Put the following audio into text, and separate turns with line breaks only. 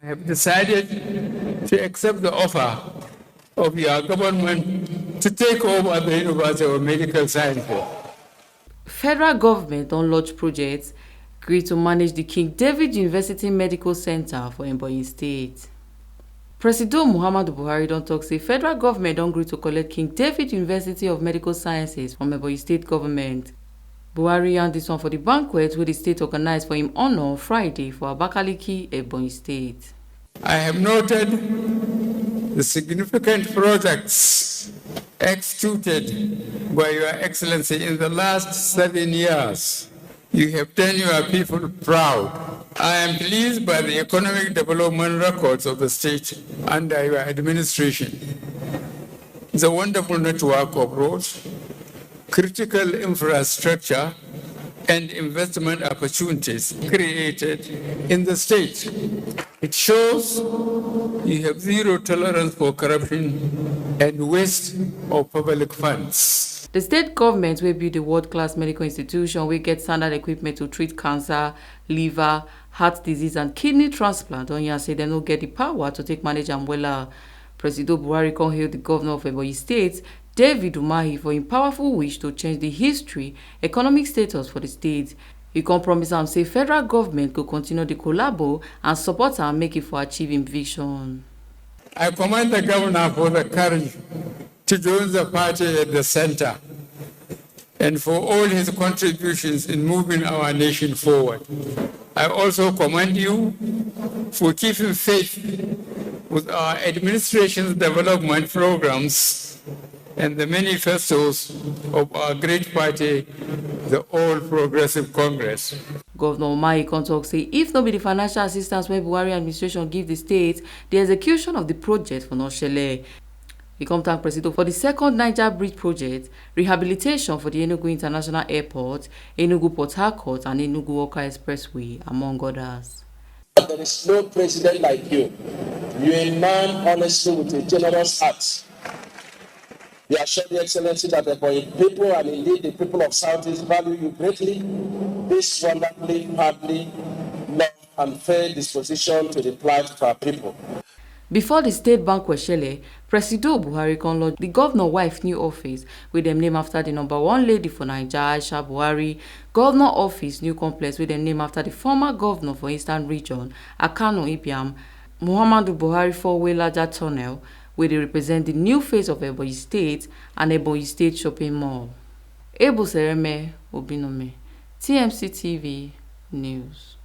I have decided to accept the offer of your government to take over the University of Medical Sciences.
Federal government don launch project Gree to manage the King David University Medical Center for Ebonyi State. President Muhammadu Buhari don tok say federal government don gree to collect King David University of Medical Sciences from Ebonyi State government. Buhari yarn dis one for the banquet wey the state organize for him honour on Friday for Abakaliki, Ebonyi State.
I have noted the significant projects executed by Your Excellency in the last 7 years. You have done your people proud. I am pleased by the economic development records of the state under your administration. The wonderful network of roads, critical infrastructure, and investment opportunities created in the state. It shows you have zero tolerance for corruption and waste of public funds.
The state government will build a world-class medical institution wey get standard equipment to treat cancer, liver, heart disease and kidney transplant. Don yarn say dem no get the power to take manage am wella. President Buhari come hail the governor of Ebonyi State, David Umahi, for him powerful wish to change the history, economic status for the state. He come promise am say federal government go continue the collabo and support am make it for achieve im vision.
I commend the governor for the courage to join the party at the center and for all his contributions in moving our nation forward. I also commend you for keeping faith with our administration's development programs and the manifestos of our great party, the All Progressive Congress.
Governor Umahi come talk say if no be the financial assistance wey Buhari administration give the state, the execution of the project for no shele. He come thank President for the second Niger Bridge project, rehabilitation for the Enugu International Airport, Enugu Port Harcourt and Enugu Oka Expressway, among others.
There is no president like you. You are a man honestly with a generous heart. We assure the Excellency that the people and indeed the people of Southeast value you greatly. This wonderfully, hardly, love and fair disposition to the plight of our people.
Before the state banquet shele, President Buhari come launch the governor wife new office with them name after the #1 lady for Naija, Aisha Buhari, governor office new complex with them name after the former governor for Eastern Region, Akano Ibiam, Muhammadu Buhari four-way larger tunnel, where they represent the new face of Ebonyi State and Ebonyi State shopping mall. Ebu Sereme Obinome, TMC TV News.